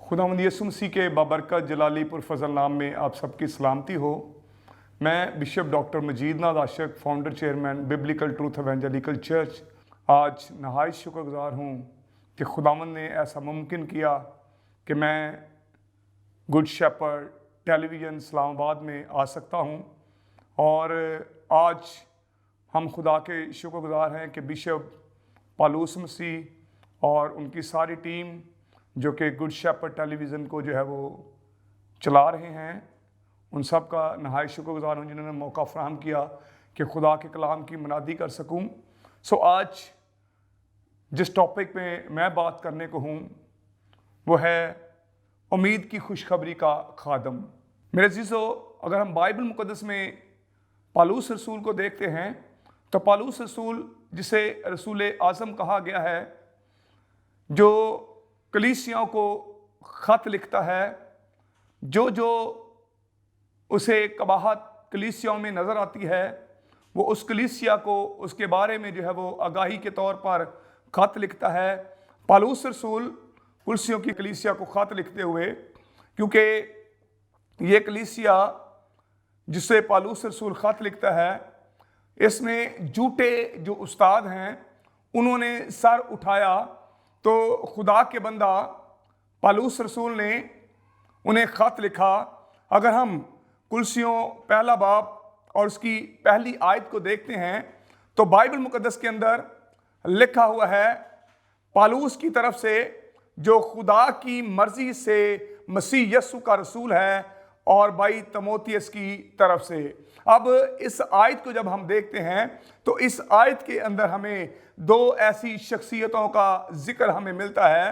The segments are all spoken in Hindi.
खुदावंद यीशु मसीह के बाबरकत जलाली पुरफज़ल नाम में आप सबकी सलामती हो। मैं bishop doctor Majeed Nad Ashiq, founder chairman biblical truth evangelical church, आज नहायत शुक्रगुजार हूँ कि खुदावंद ने ऐसा मुमकिन किया कि मैं गुड शेपर्ड टेलीविज़न इस्लामाबाद में आ सकता हूँ। और आज हम खुदा के शुक्रगुजार हैं कि बिशप पालूस मसीह और उनकी सारी टीम जो कि गुड शेपर्ड टेलीविज़न को जो है वो चला रहे हैं, उन सब का नहायत शुक्रगुजार हूँ जिन्होंने मौका फराहम किया कि खुदा के कलाम की मनादी कर सकूँ। आज जिस टॉपिक पे मैं बात करने को हूँ वो है उम्मीद की खुशखबरी का खादम। मेरे अज़ीज़ों, अगर हम बाइबल मुक़द्दस में पालूस रसूल को देखते हैं तो पालूस रसूल, जिसे रसूल आज़म कहा गया है, जो कलीसियाओं को ख़त लिखता है, जो उसे कबाहत कलीसियाओं में नज़र आती है, वो उस कलीसिया को उसके बारे में जो है वो आगाही के तौर पर ख़त लिखता है। पालूस रसूल कुलसियों की कलीसिया को ख़त लिखते हुए, क्योंकि ये कलीसिया जिससे पालूस रसूल ख़त लिखता है, इसमें झूठे जो उस्ताद हैं उन्होंने सर उठाया, तो खुदा के बंदा पालूस रसूल ने उन्हें ख़त लिखा। अगर हम कुलसियों पहला बाब और उसकी पहली आयत को देखते हैं तो बाइबल मुक़द्दस के अंदर लिखा हुआ है, पालूस की तरफ से जो खुदा की मर्जी से मसीह यस्सु का रसूल है, और भाई तीमुथियुस की तरफ से। अब इस आयत को जब हम देखते हैं तो इस आयत के अंदर हमें दो ऐसी शख्सियतों का जिक्र हमें मिलता है।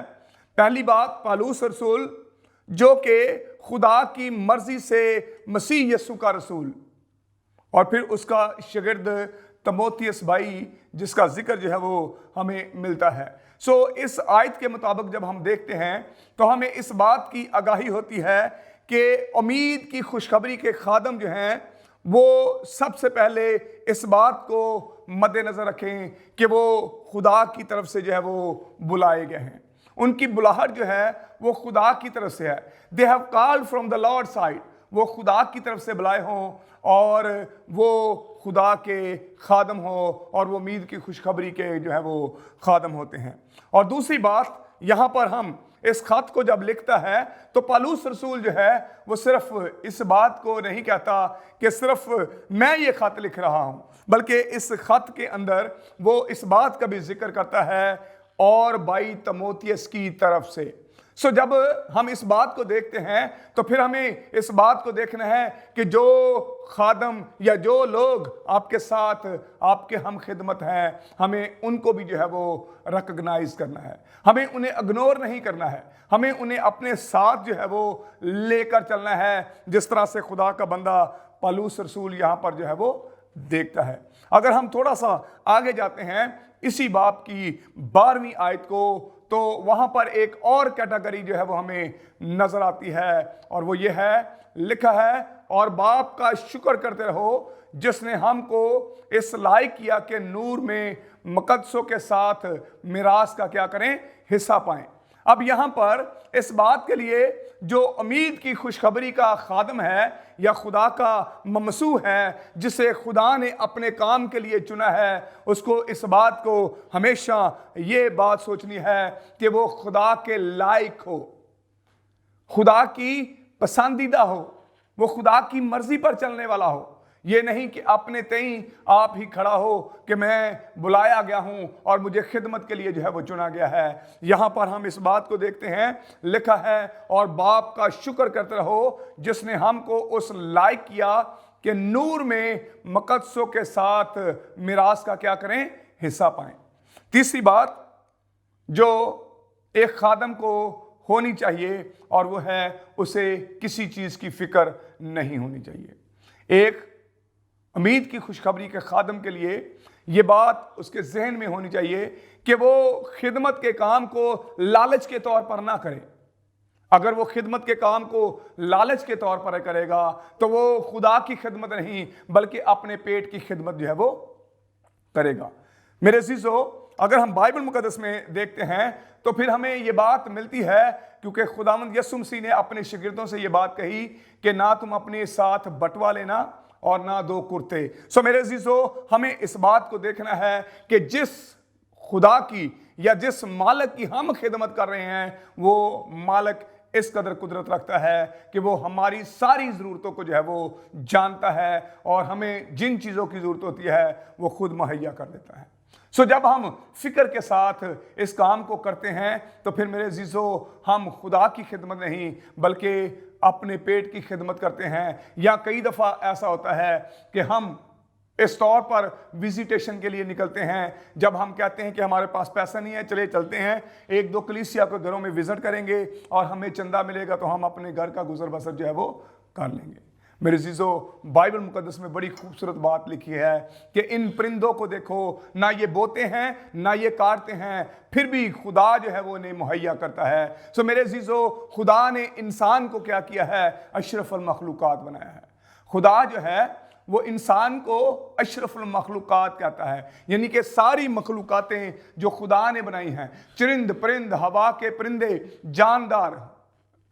पहली बात, पालूस रसूल जो कि खुदा की मर्जी से मसीह यस्सु का रसूल, और फिर उसका शागिर्द तीमुथियुस भाई जिसका जिक्र जो है वो हमें मिलता है। इस आयत के मुताबिक जब हम देखते हैं तो हमें इस बात की आगाही होती है कि उम्मीद की खुशखबरी के खादम जो हैं वो सबसे पहले इस बात को मद्देनज़र रखें कि वो खुदा की तरफ से जो है वो बुलाए गए हैं। उनकी बुलाहट जो है वो खुदा की तरफ से है। They have called from the Lord side, वो खुदा की तरफ से बुलाए हों और वो खुदा के खादम हो और वो उम्मीद की खुशखबरी के जो है वो खादम होते हैं। और दूसरी बात, यहाँ पर हम इस खत को जब लिखता है तो पालूस रसूल जो है वो सिर्फ इस बात को नहीं कहता कि सिर्फ मैं ये खत लिख रहा हूँ, बल्कि इस खत के अंदर वो इस बात का भी जिक्र करता है और भाई तीमुथियुस की तरफ से। जब हम इस बात को देखते हैं तो फिर हमें इस बात को देखना है कि जो खादम या जो लोग आपके साथ आपके हम खिदमत हैं, हमें उनको भी जो है वो रिकॉग्नाइज करना है। हमें उन्हें इग्नोर नहीं करना है, हमें उन्हें अपने साथ जो है वो लेकर चलना है, जिस तरह से खुदा का बंदा पालूस रसूल यहाँ पर जो है वो देखता है। अगर हम थोड़ा सा आगे जाते हैं इसी बाब की 12वीं आयत को, तो वहां पर एक और कैटेगरी जो है वो हमें नजर आती है, और वो ये है, लिखा है, और बाप का शुक्र करते रहो जिसने हमको इस लायक किया कि नूर में मुकद्दसों के साथ मिरास का क्या करें, हिस्सा पाएं। अब यहां पर इस बात के लिए जो उम्मीद की खुशखबरी का खादम है या खुदा का ममसू है, जिसे खुदा ने अपने काम के लिए चुना है, उसको इस बात को हमेशा ये बात सोचनी है कि वो खुदा के लायक हो, खुदा की पसंदीदा हो, वो खुदा की मर्जी पर चलने वाला हो। ये नहीं कि अपने तई आप ही खड़ा हो कि मैं बुलाया गया हूं और मुझे खिदमत के लिए जो है वो चुना गया है। यहां पर हम इस बात को देखते हैं, लिखा है, और बाप का शुक्र करते रहो जिसने हमको उस लायक किया कि नूर में मुकद्दसों के साथ मिरास का क्या करें, हिस्सा पाएं। तीसरी बात जो एक खादम को होनी चाहिए, और वो है उसे किसी चीज की फिक्र नहीं होनी चाहिए। एक उम्मीद की खुशखबरी के खादम के लिए ये बात उसके जहन में होनी चाहिए कि वो खिदमत के काम को लालच के तौर पर ना करे। अगर वो खिदमत के काम को लालच के तौर पर करेगा तो वो खुदा की खिदमत नहीं बल्कि अपने पेट की खिदमत जो है वो करेगा। मेरे अज़ीज़ों, अगर हम बाइबल मुकद्दस में देखते हैं तो फिर हमें ये बात मिलती है, क्योंकि खुदावंद यीशु मसीह ने अपने शागिर्दों से ये बात कही कि ना तुम अपने साथ बटवा लेना और ना दो कुर्ते। सो मेरे अजीजों, हमें इस बात को देखना है कि जिस खुदा की या जिस मालिक की हम खिदमत कर रहे हैं, वो मालिक इस कदर कुदरत रखता है कि वो हमारी सारी ज़रूरतों को जो है वो जानता है और हमें जिन चीज़ों की ज़रूरत होती है वो खुद मुहैया कर देता है। सो जब हम फिक्र के साथ इस काम को करते हैं तो फिर मेरे अजीजों, हम खुदा की खिदमत नहीं बल्कि अपने पेट की खिदमत करते हैं। या कई दफ़ा ऐसा होता है कि हम इस तौर पर विजिटेशन के लिए निकलते हैं, जब हम कहते हैं कि हमारे पास पैसा नहीं है, चले चलते हैं एक दो कलीसिया के घरों में विजिट करेंगे और हमें चंदा मिलेगा तो हम अपने घर का गुजर बसर जो है वो कर लेंगे। मेरे अजीजों, बाइबल मुकद्दस में बड़ी खूबसूरत बात लिखी है कि इन परिंदों को देखो, ना ये बोते हैं ना ये काटते हैं, फिर भी खुदा जो है वो इन्हें मुहैया करता है। सो मेरे अजीजों, खुदा ने इंसान को क्या किया है? अशरफुल मखलूकात बनाया है। खुदा जो है वो इंसान को अशरफुल मखलूकात कहता है, यानी कि सारी मखलूकातें जो खुदा ने बनाई हैं, चरिंद परिंद, हवा के परिंदे, जानदार,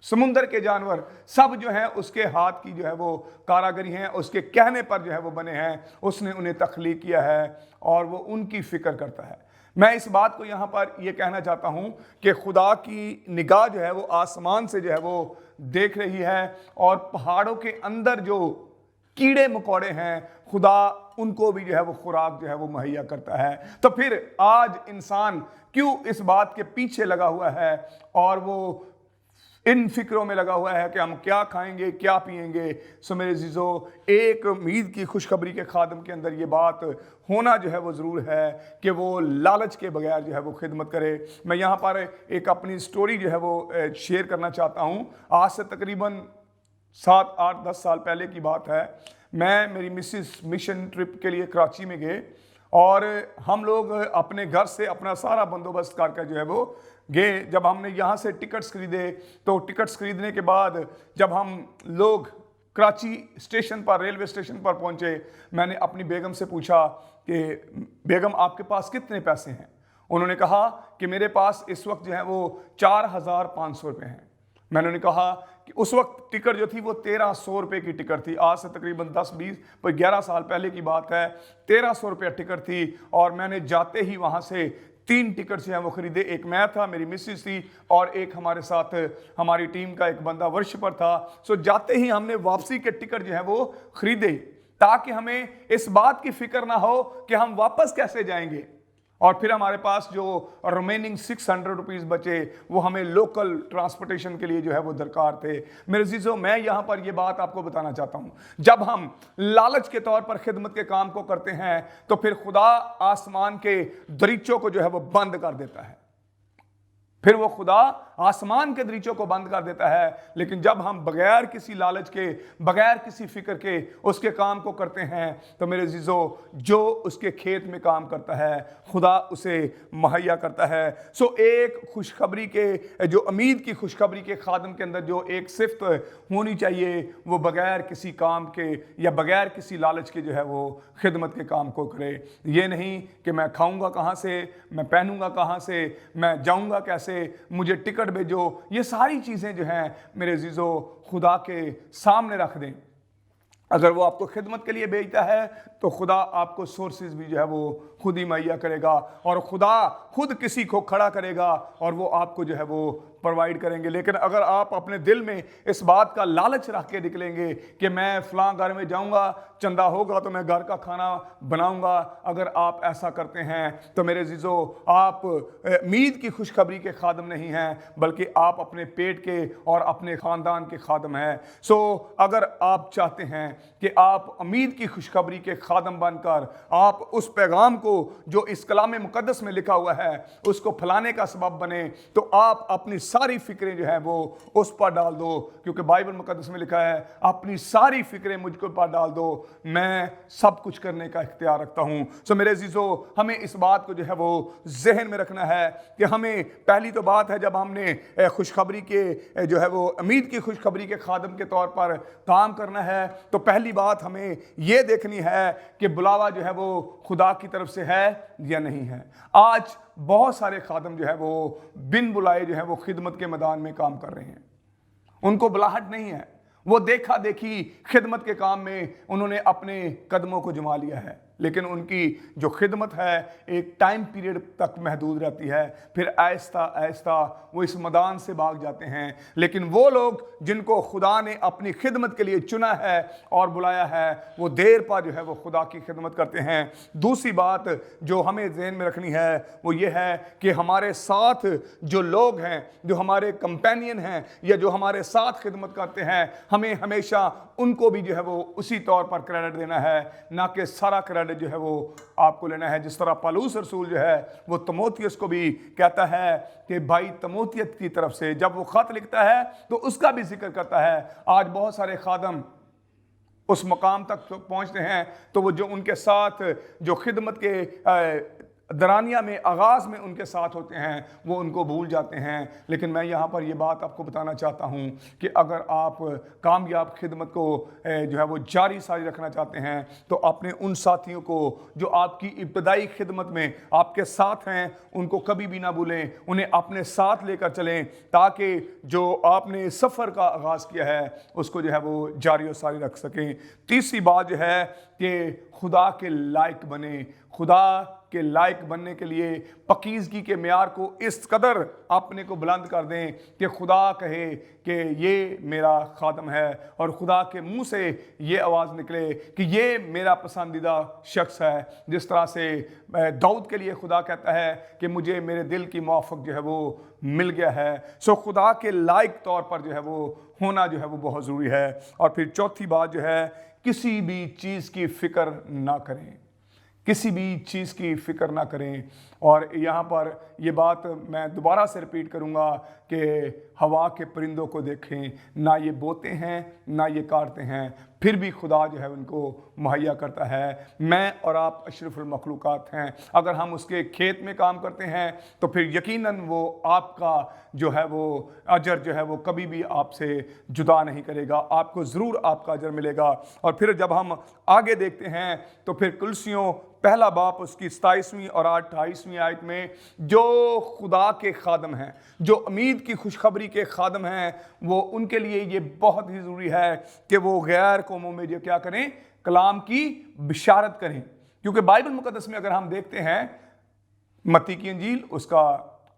समुंदर के जानवर, सब जो हैं उसके हाथ की जो है वो कारागरी हैं, उसके कहने पर जो है वो बने हैं। उसने उन्हें तख्लीक किया है और वो उनकी फिक्र करता है। मैं इस बात को यहाँ पर ये कहना चाहता हूँ कि खुदा की निगाह जो है वो आसमान से जो है वो देख रही है और पहाड़ों के अंदर जो कीड़े मकोड़े हैं, खुदा उनको भी जो है वो खुराक जो है वो मुहैया करता है। तो फिर आज इंसान क्यों इस बात के पीछे लगा हुआ है और वो इन फिक्रों में लगा हुआ है कि हम क्या खाएंगे, क्या पिएंगे? सो मेरे अजीजों, एक उम्मीद की खुशखबरी के खादम के अंदर ये बात होना जो है वो ज़रूर है कि वो लालच के बगैर जो है वो खिदमत करे। मैं यहाँ पर एक अपनी स्टोरी जो है वो शेयर करना चाहता हूँ। आज से तकरीबन 7, 8, 10 साल पहले की बात है। मैं मेरी मिसिस मिशन ट्रिप के लिए कराची में गए और हम लोग अपने घर से अपना सारा बंदोबस्त करके जो है वो गए। जब हमने यहाँ से टिकट्स खरीदे तो टिकट्स खरीदने के बाद जब हम लोग कराची स्टेशन पर, रेलवे स्टेशन पर पहुँचे, मैंने अपनी बेगम से पूछा कि बेगम आपके पास कितने पैसे हैं? उन्होंने कहा कि मेरे पास इस वक्त जो है वो 4,500 रुपये हैं। मैंने उन्हें कहा कि उस वक्त टिकट जो थी वो 1,300 रुपये की टिकट थी। आज से तकरीबन 10-20 कोई 11 साल पहले की बात है। 1,300 रुपये टिकट थी और मैंने जाते ही वहाँ से 3 टिकट जो हैं वो खरीदे। एक मैं था, मेरी मिसिस थी और एक हमारे साथ हमारी टीम का एक बंदा वर्ष पर था। सो जाते ही हमने वापसी के टिकट जो है वो खरीदे ताकि हमें इस बात की फिक्र ना हो कि हम वापस कैसे जाएंगे। और फिर हमारे पास जो रिमेनिंग 600 रुपीज़ बचे वो हमें लोकल ट्रांसपोर्टेशन के लिए जो है वो दरकार थे। मेरे अजीजों, मैं यहाँ पर ये बात आपको बताना चाहता हूँ, जब हम लालच के तौर पर खिदमत के काम को करते हैं तो फिर खुदा आसमान के दरीचों को जो है वो बंद कर देता है। फिर वो खुदा आसमान के दरीचों को बंद कर देता है। लेकिन जब हम बगैर किसी लालच के, बगैर किसी फिक्र के उसके काम को करते हैं तो मेरे अजीजों, जो उसके खेत में काम करता है खुदा उसे मुहैया करता है। सो एक खुशखबरी के, जो उम्मीद की खुशखबरी के खादम के अंदर जो एक सिफ्त होनी चाहिए वो बगैर किसी काम के या बगैर किसी लालच के जो है वो खिदमत के काम को करे। ये नहीं कि मैं खाऊंगा कहाँ से, मैं पहनूंगा कहाँ से, मैं जाऊंगा कैसे, मुझे टिकट भेजो। ये सारी चीज़ें जो हैं मेरे अजीजों खुदा के सामने रख दें। अगर वो आपको खिदमत के लिए भेजता है तो खुदा आपको सोर्सेज भी जो है वो खुद ही मुहैया करेगा और खुदा खुद किसी को खड़ा करेगा और वो आपको जो है वो प्रोवाइड करेंगे। लेकिन अगर आप अपने दिल में इस बात का लालच रख के निकलेंगे कि मैं फलां घर में जाऊंगा, चंदा होगा तो मैं घर का खाना बनाऊंगा, अगर आप ऐसा करते हैं तो मेरे अजीजों, आप उम्मीद की खुशखबरी के खादम नहीं हैं बल्कि आप अपने पेट के और अपने ख़ानदान के खादम हैं। सो अगर आप चाहते हैं कि आप उम्मीद की खुशखबरी के खादम बनकर आप उस पैगाम को जो इस कलाम मुकद्दस में लिखा हुआ है उसको फैलाने का सबब बने, तो आप अपनी सारी फिक्रें जो है वो उस पर डाल दो, क्योंकि बाइबल मुकद्दस में लिखा है अपनी सारी फिक्रें मुझको पर डाल दो, मैं सब कुछ करने का इख्तियार रखता हूं। सो मेरे अजीजों, हमें इस बात को जो है वो जहन में रखना है कि हमें पहली तो बात है, जब हमने खुशखबरी के जो है वो उम्मीद की खुशखबरी के खादम के तौर पर काम करना है, तो पहली बात हमें यह देखनी है कि बुलावा जो है वो खुदा की तरफ से है या नहीं है। आज बहुत सारे खादम जो है वो बिन बुलाए जो है वो खिदमत के मैदान में काम कर रहे हैं, उनको बुलाहट नहीं है, वो देखा देखी खिदमत के काम में उन्होंने अपने कदमों को जमा लिया है, लेकिन उनकी जो खिदमत है एक टाइम पीरियड तक महदूद रहती है, फिर आहिस्ता आहिस्ता वो इस मैदान से भाग जाते हैं। लेकिन वो लोग जिनको खुदा ने अपनी खिदमत के लिए चुना है और बुलाया है, वो देर पर जो है वो खुदा की खिदमत करते हैं। दूसरी बात जो हमें ज़हन में रखनी है वो ये है कि हमारे साथ जो लोग हैं, जो हमारे कंपेनियन हैं या जो हमारे साथ खिदमत करते हैं, हमें हमेशा उनको भी जो है वो उसी तौर पर क्रेडिट देना है, ना कि सारा क्रेडिट जो है वो आपको लेना है। जिस तरह पौलुस रसूल जो है वो तीमुथियुस को भी कहता है कि भाई तीमुथियुस की तरफ से जब वो खत लिखता है तो उसका भी जिक्र करता है। आज बहुत सारे खादम उस मकाम तक पहुंचते हैं तो वो जो उनके साथ जो खिदमत के दरानिया में आगाज़ में उनके साथ होते हैं वो उनको भूल जाते हैं। लेकिन मैं यहाँ पर ये बात आपको बताना चाहता हूँ कि अगर आप कामयाब खिदमत को जो है वो जारी सारी रखना चाहते हैं तो अपने उन साथियों को जो आपकी इब्तदाई खिदमत में आपके साथ हैं उनको कभी भी ना भूलें, उन्हें अपने साथ लेकर चलें ताकि जो आपने सफ़र का आगाज़ किया है उसको जो है वो जारी और सारी रख सकें। तीसरी बात जो है कि खुदा के लायक बने। खुदा के लायक बनने के लिए पकीज़गी के मेयार को इस कदर अपने को बुलंद कर दें कि खुदा कहे कि ये मेरा खादम है और खुदा के मुंह से ये आवाज़ निकले कि ये मेरा पसंदीदा शख्स है। जिस तरह से दाऊद के लिए खुदा कहता है कि मुझे मेरे दिल की मौफ़क़ जो है वो मिल गया है। सो खुदा के लायक तौर पर जो है वो होना जो है वो बहुत ज़रूरी है। और फिर चौथी बात जो है, किसी भी चीज़ की फ़िक्र ना करें, किसी भी चीज़ की फ़िक्र ना करें। और यहाँ पर ये बात मैं दोबारा से रिपीट करूँगा कि हवा के परिंदों को देखें, ना ये बोते हैं ना ये काटते हैं, फिर भी खुदा जो है उनको मुहैया करता है। मैं और आप अशरफुल मखलूक़ात हैं। अगर हम उसके खेत में काम करते हैं तो फिर यकीनन वो आपका जो है वो अजर जो है वो कभी भी आपसे जुदा नहीं करेगा, आपको ज़रूर आपका अजर मिलेगा। और फिर जब हम आगे देखते हैं तो फिर कुलसियों पहला बाप उसकी 27वीं और 28वीं आयत में जो खुदा के खादम हैं, जो उम्मीद की खुशखबरी के खादम हैं, वो उनके लिए ये बहुत ही ज़रूरी है कि वो गैर कौमों में जो क्या करें, कलाम की बिशारत करें। क्योंकि बाइबल मुकद्दस में अगर हम देखते हैं मत्ती की इंजील उसका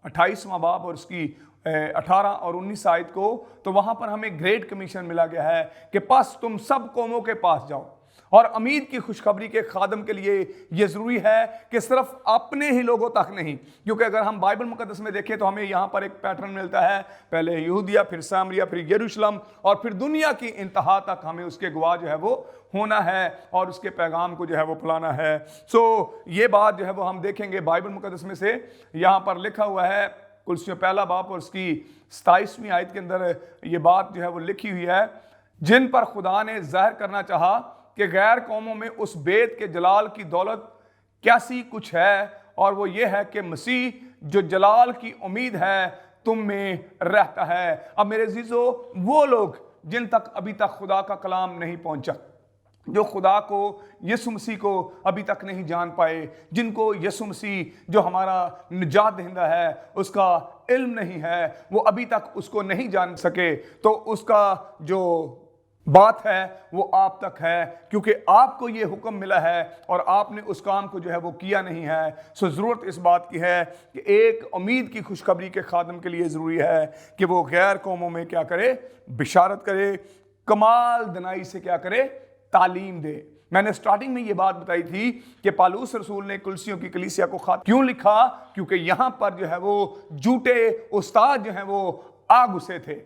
28वां बाब और उसकी 18 और 19 आयत को, तो वहाँ पर हमें ग्रेट कमीशन मिला गया है कि बस तुम सब कौमों के पास जाओ। और उम्मीद की खुशखबरी के खादम के लिए यह ज़रूरी है कि सिर्फ अपने ही लोगों तक नहीं, क्योंकि अगर हम बाइबल मुकद्दस में देखें तो हमें यहाँ पर एक पैटर्न मिलता है, पहले यहूदिया, फिर सामरिया, फिर यरूशलेम और फिर दुनिया की इंतहा तक हमें उसके गवाह जो है वो होना है और उसके पैगाम को जो है वो फैलाना है। सो ये बात जो है वो हम देखेंगे बाइबल मुकद्दस में से यहाँ पर लिखा हुआ है कुलसियों पहला बाप और उसकी 27वीं आयत के अंदर ये बात जो है वो लिखी हुई है, जिन पर खुदा ने ज़ाहिर करना चाहा कि गैर कौमों में उस बेत के जलाल की दौलत कैसी कुछ है, और वो ये है कि मसीह जो जलाल की उम्मीद है तुम में रहता है। अब मेरे अज़ीज़ों, वो लोग जिन तक अभी तक खुदा का कलाम नहीं पहुंचा, जो खुदा को यीशु मसीह को अभी तक नहीं जान पाए, जिनको यीशु मसीह जो हमारा निजात दहिंदा है उसका इल्म नहीं है, वो अभी तक उसको नहीं जान सके, तो उसका जो बात है वो आप तक है, क्योंकि आपको ये हुक्म मिला है और आपने उस काम को जो है वो किया नहीं है। सो ज़रूरत इस बात की है कि एक उम्मीद की खुशखबरी के खादम के लिए ज़रूरी है कि वो गैर कौमों में क्या करे, बिशारत करे, कमाल दनाई से क्या करे, तालीम दे। मैंने स्टार्टिंग में ये बात बताई थी कि पौलुस रसूल ने कुलसियों की कलीसिया को खत क्यों लिखा, क्योंकि यहाँ पर जो है वो झूठे उस्ताद जो है वो आ घुसे थे,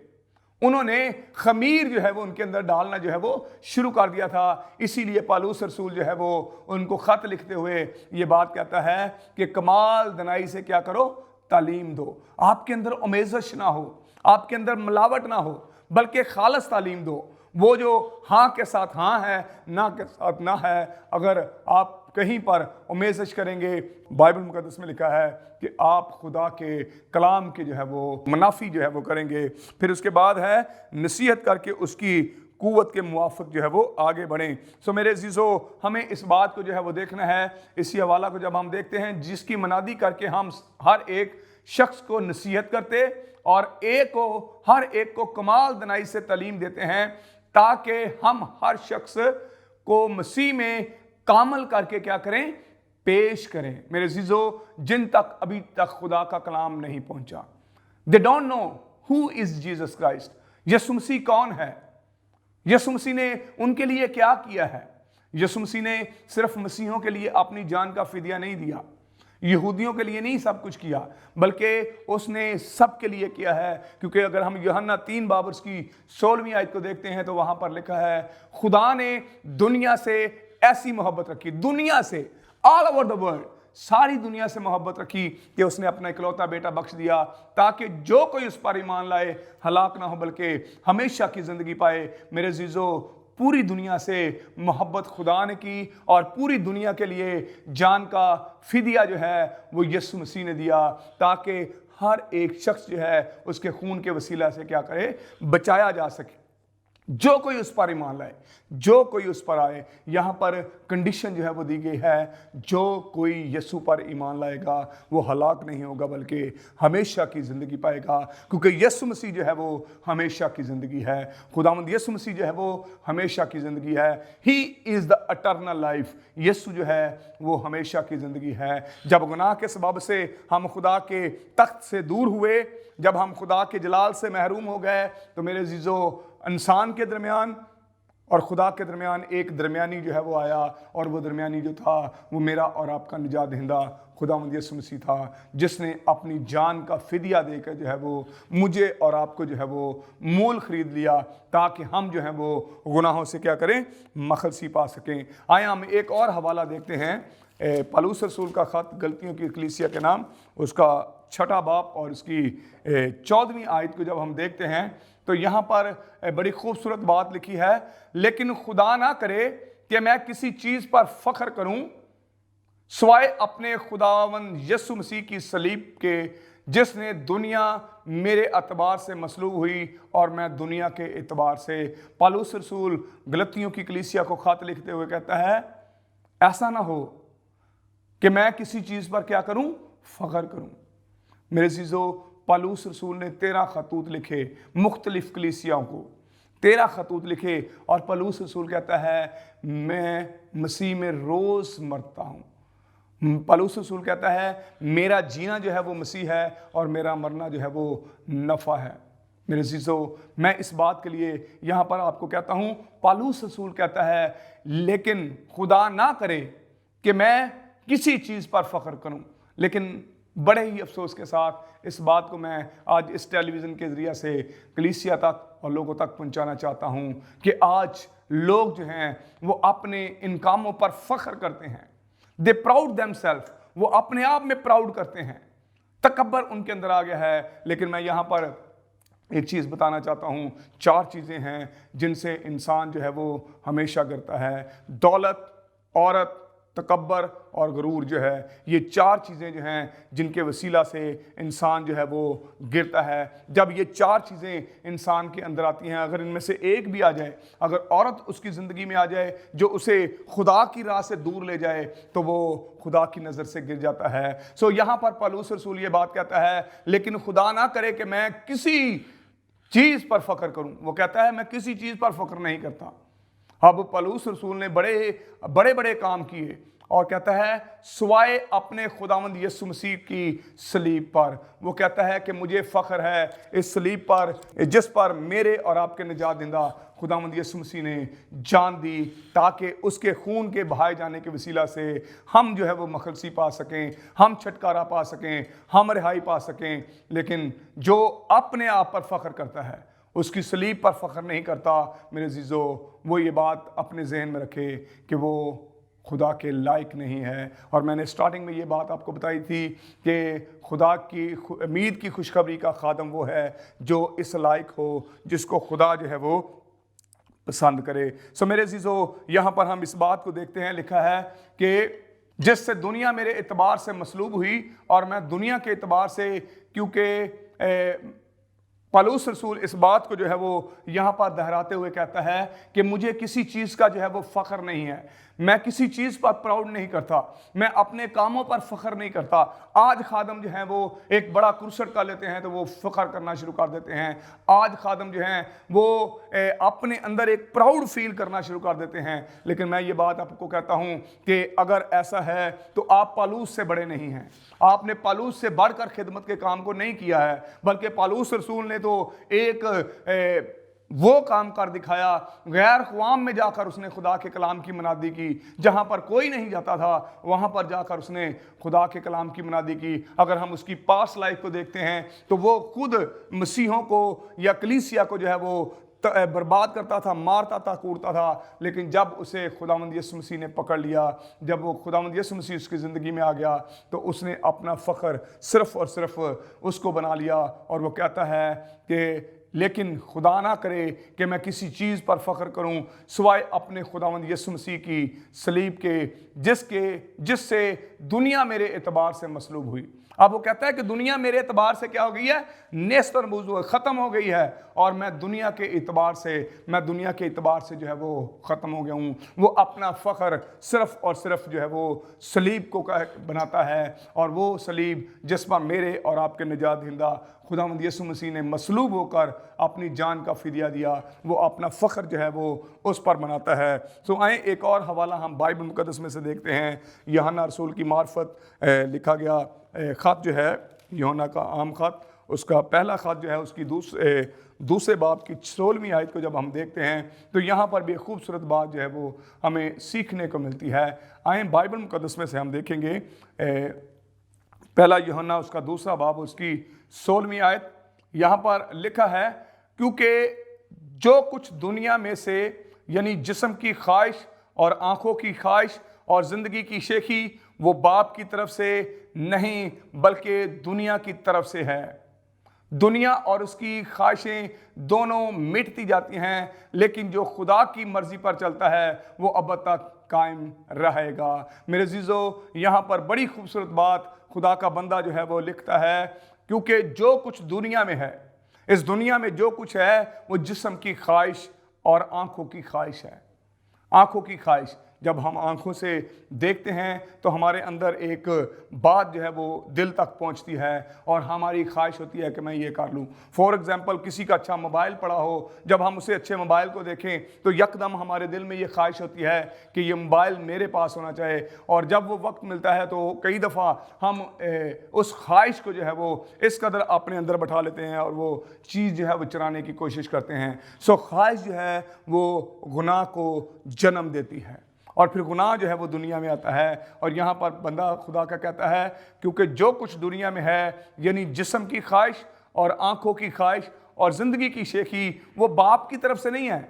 उन्होंने खमीर जो है वो उनके अंदर डालना जो है वो शुरू कर दिया था। इसीलिए पौलुस रसूल जो है वो उनको ख़त लिखते हुए ये बात कहता है कि कमाल दनाई से क्या करो, तालीम दो। आपके अंदर उमेज़श ना हो, आपके अंदर मिलावट ना हो, बल्कि खालस तालीम दो। वो जो हाँ के साथ हाँ है, ना के साथ ना है। अगर आप कहीं पर उमेश करेंगे, बाइबल मुकद्दस में लिखा है कि आप खुदा के कलाम के जो है वो मुनाफी जो है वो करेंगे। फिर उसके बाद है नसीहत करके उसकी कुव्वत के मुवाफिक जो है वो आगे बढ़ें। सो मेरे अजीज़ो, हमें इस बात को जो है वो देखना है। इसी हवाला को जब हम देखते हैं, जिसकी मनादी करके हम हर एक शख्स को नसीहत करते और हर एक को कमाल दनाई से तालीम देते हैं, ताकि हम हर शख्स को मसीह में कामल करके क्या करें, पेश करें। मेरे अजीज़ो, जिन तक अभी तक खुदा का कलाम नहीं पहुंचा, they don't know who is Jesus Christ. यीशु मसीह कौन है, यीशु मसीह ने उनके लिए क्या किया है। यीशु मसीह ने सिर्फ मसीहों के लिए अपनी जान का फिदिया नहीं दिया, यहूदियों के लिए नहीं सब कुछ किया, बल्कि उसने सब के लिए किया है। क्योंकि अगर हम यूहन्ना 3 बाब की 16वीं आयत को देखते हैं तो वहां पर लिखा है, खुदा ने दुनिया से ऐसी मोहब्बत रखी, दुनिया से, ऑल ओवर द वर्ल्ड, सारी दुनिया से मोहब्बत रखी कि उसने अपना इकलौता बेटा बख्श दिया, ताकि जो कोई उस पर ईमान लाए हलाक ना हो बल्कि हमेशा की जिंदगी पाए। मेरे अजीजों, पूरी दुनिया से मोहब्बत खुदा ने की और पूरी दुनिया के लिए जान का फिदिया जो है वो यीशु मसीह ने दिया, ताकि हर एक शख्स जो है उसके खून के वसीला से क्या करे, बचाया जा सके। जो कोई उस पर ईमान लाए, जो कोई उस पर आए। यहाँ पर कंडीशन जो है वो दी गई है, जो कोई यीशु पर ईमान लाएगा वो हलाक नहीं होगा बल्कि हमेशा की ज़िंदगी पाएगा, क्योंकि यीशु मसीह जो है वो हमेशा की ज़िंदगी है। खुदावंद यीशु मसीह जो है वो हमेशा की ज़िंदगी है। He is the eternal life. यीशु जो है वो हमेशा की ज़िंदगी है। जब गुनाह के सबब से हम खुदा के तख्त से दूर हुए, जब हम खुदा के जलाल से महरूम हो गए, तो मेरे अजीज़ों, इंसान के दरमियान और खुदा के दरमियान एक दरमियानी जो है वो आया, और वो दरमियानी जो था वो मेरा और आपका निजात दहिंदा खुदावंद यीशु मसीह था, जिसने अपनी जान का फिदिया देकर जो है वो मुझे और आपको जो है वो मोल खरीद लिया, ताकि हम जो है वो गुनाहों से क्या करें, मखलसी पा सकें। आए हम एक और हवाला देखते हैं, पौलुस रसूल का ख़त गलतियों की कलीसिया के नाम, उसका 6 बाब और उसकी 14वीं आयत को जब हम देखते हैं तो यहाँ पर बड़ी खूबसूरत बात लिखी है, लेकिन खुदा ना करे कि मैं किसी चीज़ पर फख्र करूं सिवाय अपने खुदावंद यीशु मसीह की सलीब के, जिसने दुनिया मेरे एतबार से मसलूब हुई और मैं दुनिया के एतबार से। पौलुस रसूल गलतियों की कलीसिया को खत लिखते हुए कहता है, ऐसा ना हो कि मैं किसी चीज़ पर क्या करूं, फख्र करूं। मेरे अजीज़ों, पौलुस रसूल ने 13 खतूत लिखे मुख्तलिफ कलीसियाओं को, 13 खतूत लिखे, और पौलुस रसूल कहता है मैं मसीह में रोज़ मरता हूँ। पौलुस रसूल कहता है मेरा जीना जो है वो मसीह है और मेरा मरना जो है वो नफ़ा है। मेरे अजीज़ों, मैं इस बात के लिए यहाँ पर आपको कहता हूँ, पौलुस रसूल कहता है लेकिन खुदा ना करे कि मैं किसी चीज़ पर फख्र करूँ। लेकिन बड़े ही अफसोस के साथ इस बात को मैं आज इस टेलीविज़न के ज़रिए से कलीसिया तक और लोगों तक पहुंचाना चाहता हूं कि आज लोग जो हैं वो अपने इन कामों पर फख्र करते हैं। दे प्राउड देमसेल्फ, वो अपने आप में प्राउड करते हैं, तकब्बर उनके अंदर आ गया है। लेकिन मैं यहाँ पर एक चीज़ बताना चाहता हूँ, 4 चीज़ें हैं जिनसे इंसान जो है वो हमेशा गिरता है। दौलत, औरत, तकब्बर और गरूर जो है, ये 4 चीज़ें जो हैं जिनके वसीला से इंसान जो है वो गिरता है। जब ये 4 चीज़ें इंसान के अंदर आती हैं, अगर इनमें से एक भी आ जाए, अगर औरत उसकी ज़िंदगी में आ जाए जो उसे खुदा की राह से दूर ले जाए, तो वो खुदा की नज़र से गिर जाता है। सो यहाँ पर पौलुस रसूल ये बात कहता है, लेकिन खुदा ना करे कि मैं किसी चीज़ पर फख्र करूँ। वो कहता है मैं किसी चीज़ पर फख्र नहीं करता। अब पौलुस रसूल ने बड़े बड़े काम किए और कहता है सिवाय अपने खुदावंद यीशु मसीह की सलीब पर। वो कहता है कि मुझे फ़ख्र है इस सलीब पर, जिस पर मेरे और आपके निजात दहिंदा खुदावंद यीशु मसीह ने जान दी, ताकि उसके खून के बहाए जाने के वसीला से हम जो है वो मखलसी पा सकें, हम छुटकारा पा सकें, हम रिहाई पा सकें। लेकिन जो अपने आप पर फ़ख्र करता है, उसकी सलीब पर फख्र नहीं करता, मेरे अजीज़ों, वो ये बात अपने जहन में रखे कि वो खुदा के लायक नहीं है। और मैंने स्टार्टिंग में ये बात आपको बताई थी कि खुदा की उम्मीद की खुशखबरी का खादम वो है जो इस लायक हो, जिसको खुदा जो है वो पसंद करे। सो मेरे अजीजों, यहाँ पर हम इस बात को देखते हैं, लिखा है कि जिससे दुनिया मेरे एतबार से मसलूब हुई और मैं दुनिया के एतबार से, क्योंकि पौलुस रसूल इस बात को जो है वो यहाँ पर दोहराते हुए कहता है कि मुझे किसी चीज़ का जो है वो फ़ख्र नहीं है, मैं किसी चीज़ पर प्राउड नहीं करता, मैं अपने कामों पर फ़ख्र नहीं करता। आज खादम जो है वो एक बड़ा कुर्सट का लेते हैं तो वो फ़ख्र करना शुरू कर देते हैं। आज खादम जो हैं वो अपने अंदर एक प्राउड फील करना शुरू कर देते हैं। लेकिन मैं ये बात आपको कहता हूँ कि अगर ऐसा है तो आप पौलुस से बड़े नहीं हैं, आपने पौलुस से बढ़कर खिदमत के काम को नहीं किया है, बल्कि पौलुस रसूल ने तो एक वो काम कर दिखाया। गैर क़ौम में जाकर उसने खुदा के कलाम की मनादी की, जहाँ पर कोई नहीं जाता था वहाँ पर जाकर उसने खुदा के कलाम की मनादी की। अगर हम उसकी पास्ट लाइफ को देखते हैं तो वो खुद मसीहों को या कलीसिया को जो है वो बर्बाद करता था, मारता था, कूटता था। लेकिन जब उसे खुदावंद यीशु मसीह ने पकड़ लिया, जब वो खुदावंद यीशु मसीह उसकी ज़िंदगी में आ गया, तो उसने अपना फ़ख्र सिर्फ़ और सिर्फ उसको बना लिया। और वो कहता है कि लेकिन खुदा ना करे कि मैं किसी चीज़ पर फ़ख्र करूं सिवाय अपने खुदावंद यीशु मसीह की सलीब के, जिससे दुनिया मेरे एतबार से मसलूब हुई। अब वो कहता है कि दुनिया मेरे एतबार से क्या हो गई है, नेस्त और मौजूद ख़त्म हो गई है, और मैं दुनिया के एतबार से जो है वो ख़त्म हो गया हूँ। वो अपना फ़ख्र सिर्फ़ और सिर्फ जो है वो सलीब को बनाता है, और वो सलीब जिस पर मेरे और आपके निजात दहिंदा खुदावंद यीशु मसीह ने मसलूब होकर अपनी जान का फिदिया दिया, वो अपना फ़ख्र जो है वो उस पर बनाता है। सो आए एक और हवाला हम बाइबल मुक़द्दस में से देखते हैं। यूहन्ना रसूल की मार्फत लिखा गया ख़त जो है, यूहन्ना का आम ख़त, उसका पहला ख़त जो है उसकी दूसरे बाब की 16वीं आयत को जब हम देखते हैं तो यहाँ पर भी खूबसूरत बात जो है वो हमें सीखने को मिलती है। आए बाइबल मुक़द्दस में से हम देखेंगे पहला यूहन्ना उसका दूसरा बाब उसकी 16वीं आयत। यहाँ पर लिखा है, क्योंकि जो कुछ दुनिया में से यानी जिस्म की ख्वाहिश और आँखों की ख्वाहिश और ज़िंदगी की शेखी वो बाप की तरफ से नहीं बल्कि दुनिया की तरफ से है। दुनिया और उसकी ख्वाहिशें दोनों मिटती जाती हैं, लेकिन जो खुदा की मर्जी पर चलता है वो अब तक कायम रहेगा। मेरे अज़ीज़ों, यहाँ पर बड़ी खूबसूरत बात खुदा का बंदा जो है वो लिखता है, क्योंकि जो कुछ दुनिया में है, इस दुनिया में जो कुछ है वो जिस्म की ख्वाहिश और आँखों की ख्वाहिश है। आँखों की ख्वाहिश, जब हम आँखों से देखते हैं तो हमारे अंदर एक बात जो है वो दिल तक पहुंचती है और हमारी ख्वाहिश होती है कि मैं ये कर लूँ। फॉर एग्जांपल, किसी का अच्छा मोबाइल पड़ा हो, जब हम उसे अच्छे मोबाइल को देखें तो यकदम हमारे दिल में ये ख्वाहिश होती है कि ये मोबाइल मेरे पास होना चाहिए। और जब वो वक्त मिलता है तो कई दफ़ा हम उस ख्वाहिश को जो है वो इस कदर अपने अंदर बैठा लेते हैं और वो चीज़ जो है वो चुराने की कोशिश करते हैं। सो ख्वाहिश जो है वो गुनाह को जन्म देती है और फिर गुनाह जो है वो दुनिया में आता है। और यहाँ पर बंदा खुदा का कहता है, क्योंकि जो कुछ दुनिया में है यानी जिस्म की ख्वाहिश और आँखों की ख्वाहिश और ज़िंदगी की शेखी वो बाप की तरफ से नहीं है।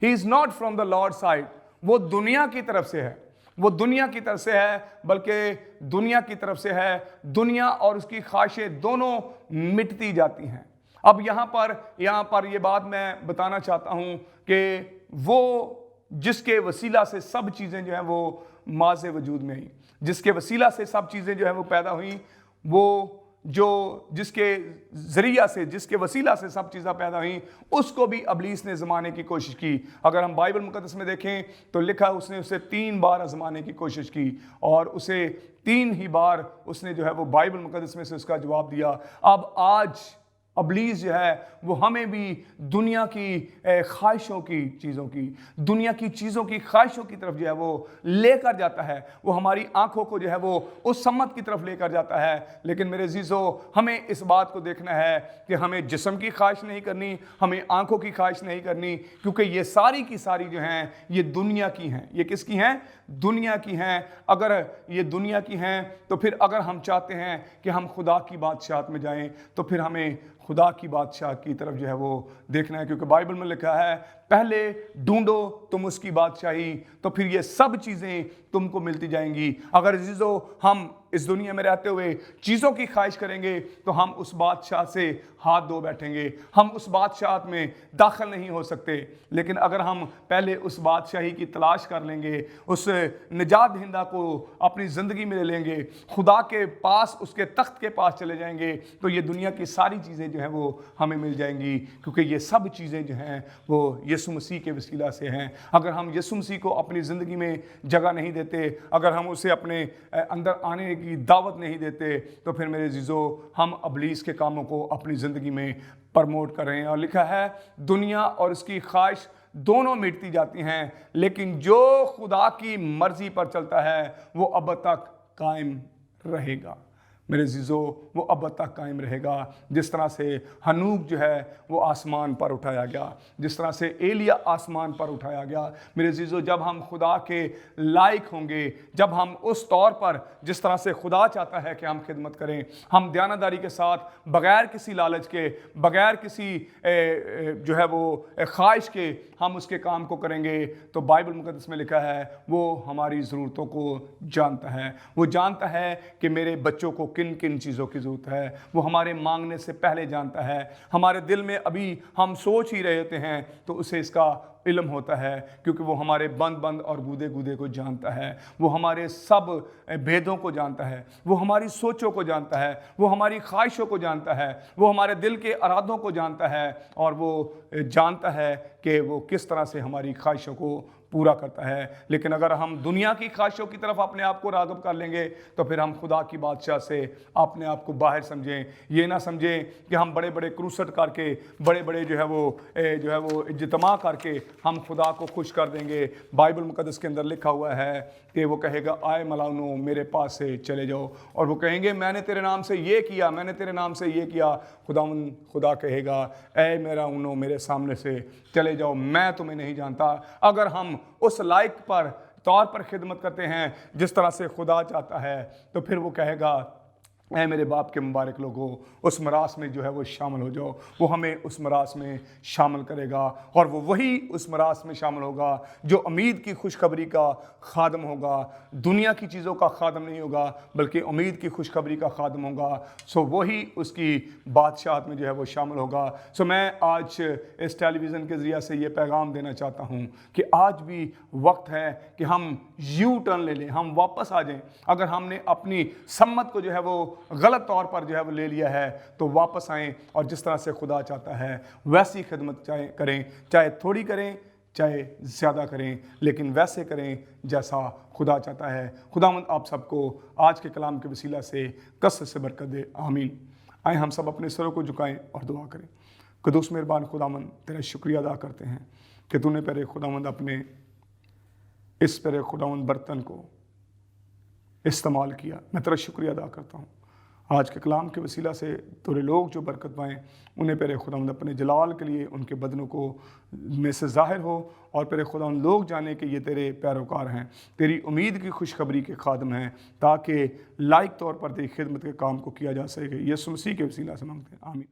He is not from the Lord side, वो दुनिया की तरफ से है, वो दुनिया की तरफ से है, बल्कि दुनिया की तरफ से है। दुनिया और उसकी ख्वाहिशें दोनों मिटती जाती हैं। अब यहाँ पर ये बात मैं बताना चाहता हूँ कि वो जिसके वसीला से सब चीज़ें जो हैं वो माज़े वजूद में आई, जिसके वसीला से सब चीज़ें जो हैं वो पैदा हुई, वो जो जिसके ज़रिया से, जिसके वसीला से सब चीज़ें पैदा हुई, उसको भी अबलीस ने ज़माने की कोशिश की। अगर हम बाइबल मुक़द्दस में देखें तो लिखा उसने उसे 3 बार आज़माने की कोशिश की और उसे 3 ही बार उसने जो है वो बाइबल मुक़द्दस में से उसका जवाब दिया। अब आज अबलीस जो है वो हमें भी दुनिया की ख्वाहिशों की चीज़ों की, दुनिया की चीज़ों की ख्वाहिशों की तरफ जो है वो लेकर जाता है। वो हमारी आंखों को जो है वो उस सम्मत की तरफ लेकर जाता है। लेकिन मेरे अज़ीज़ों, हमें इस बात को देखना है कि हमें जिस्म की ख्वाहिश नहीं करनी, हमें आंखों की ख्वाहिश नहीं करनी, क्योंकि ये सारी की सारी जो हैं ये दुनिया की हैं। ये किसकी हैं? दुनिया की हैं। अगर ये दुनिया की हैं तो फिर अगर हम चाहते हैं कि हम खुदा की बादशाहत में जाएं तो फिर हमें खुदा की बादशाह की तरफ जो है वो देखना है, क्योंकि बाइबल में लिखा है पहले ढूंढो तुम उसकी बादशाही, तो फिर ये सब चीज़ें तुमको मिलती जाएंगी। अगर अजीजों हम इस दुनिया में रहते हुए चीज़ों की ख्वाहिश करेंगे तो हम उस बादशाह से हाथ धो बैठेंगे, हम उस बादशाह में दाखिल नहीं हो सकते। लेकिन अगर हम पहले उस बादशाही की तलाश कर लेंगे, उस निजात दहिंदा को अपनी ज़िंदगी में ले लेंगे, खुदा के पास, उसके तख्त के पास चले जाएंगे, तो ये दुनिया की सारी चीज़ें जो हैं वो हमें मिल जाएंगी, क्योंकि ये सब चीज़ें जो हैं वो यीशु मसीह के वसीला से हैं। अगर हम यीशु मसीह को अपनी ज़िंदगी में जगह नहीं देते, अगर हम उसे अपने अंदर आने की दावत नहीं देते, तो फिर मेरे अजीजों हम इब्लीस के कामों को अपनी ज़िंदगी में प्रमोट कर रहे हैं। और लिखा है दुनिया और उसकी ख्वाहिश दोनों मिटती जाती हैं, लेकिन जो खुदा की मर्जी पर चलता है वो अब तक कायम रहेगा। मेरे अजीजों वो अब तक कायम रहेगा। जिस तरह से हनूक जो है वो आसमान पर उठाया गया, जिस तरह से एलिया आसमान पर उठाया गया, मेरे अजीजों जब हम खुदा के लायक होंगे, जब हम उस तौर पर जिस तरह से खुदा चाहता है कि हम खिदमत करें, हम दयानतदारी के साथ बग़ैर किसी लालच के, बग़ैर किसी जो है वो ख्वाहिश के हम उसके काम को करेंगे, तो बाइबल मुक़द्दस में लिखा है वो हमारी ज़रूरतों को जानता है। वो जानता है कि मेरे बच्चों को किन किन चीज़ों की ज़रूरत है, वो हमारे मांगने से पहले जानता है। हमारे दिल में अभी हम सोच ही रहे होते हैं तो उसे इसका इल्म होता है, क्योंकि वो हमारे बंद बंद और गूदे गूदे को जानता है, वो हमारे सब भेदों को जानता है, वो हमारी सोचों को जानता है, वो हमारी ख्वाहिशों को जानता है, वो हमारे दिल के इरादों को जानता है, और वो जानता है कि वो किस तरह से हमारी ख्वाहिशों को पूरा करता है। लेकिन अगर हम दुनिया की ख्वाहिशों की तरफ अपने आप को राग़िब कर लेंगे तो फिर हम खुदा की बादशाह से अपने आप को बाहर समझें। ये ना समझें कि हम बड़े बड़े क्रूसट करके, बड़े बड़े जो है वो इज्तिमा करके हम खुदा को खुश कर देंगे। बाइबल मुक़द्दस के अंदर लिखा हुआ है कि वो कहेगा आए मलाउनो मेरे पास से चले जाओ, और वो कहेंगे मैंने तेरे नाम से ये किया, मैंने तेरे नाम से ये किया। खुदा कहेगा ऐ मेरा उनो मेरे सामने से चले जाओ, मैं तुम्हें नहीं जानता। अगर हम उस लायक पर तौर पर खिदमत करते हैं जिस तरह से खुदा चाहता है, तो फिर वो कहेगा ऐ मेरे बाप के मुबारक लोगों, उस मरास में जो है वो शामिल हो जाओ। वो हमें उस मरास में शामिल करेगा, और वो वही उस मरास में शामिल होगा जो उम्मीद की खुशखबरी का खादम होगा, दुनिया की चीज़ों का खादम नहीं होगा, बल्कि उम्मीद की खुशखबरी का खादम होगा। सो वही उसकी बादशाहत में जो है वो शामिल होगा। सो मैं आज इस टेलीविज़न के ज़रिए से ये पैगाम देना चाहता हूँ कि आज भी वक्त है कि हम यू टर्न ले लें, हम वापस आ जाएं। अगर हमने अपनी सम्मत को जो है वो गलत तौर पर जो है वो ले लिया है, तो वापस आएँ और जिस तरह से खुदा चाहता है वैसी खिदमत करें, चाहे थोड़ी करें चाहे ज़्यादा करें, लेकिन वैसे करें जैसा खुदा चाहता है। खुदावंद आप सबको आज के कलाम के वसीला से कसरत से बरकत दे, आमीन। आए हम सब अपने सरों को झुकाएं और दुआ करें। क़ुद्दूस मेहरबान खुदावंद तेरा शुक्रिया अदा करते हैं कि तूने प्यारे खुदावंद अपने इस प्यारे खुदावंद बर्तन को इस्तेमाल किया। मैं तेरा शुक्रिया अदा करता हूँ। आज के कलाम के वसीला से तेरे लोग जो बरकत पाएँ, उन्हें प्यारे खुदावंद अपने जलाल के लिए उनके बदनों को में से ज़ाहिर हो, और प्यारे खुदावंद लोग जाने कि ये तेरे पैरोकार हैं, तेरी उम्मीद की खुशखबरी के खादम हैं, ताकि लायक तौर पर तेरी खिदमत के काम को किया जा सके। यीशु मसीह के वसीला से मांगते हैं, आमीन।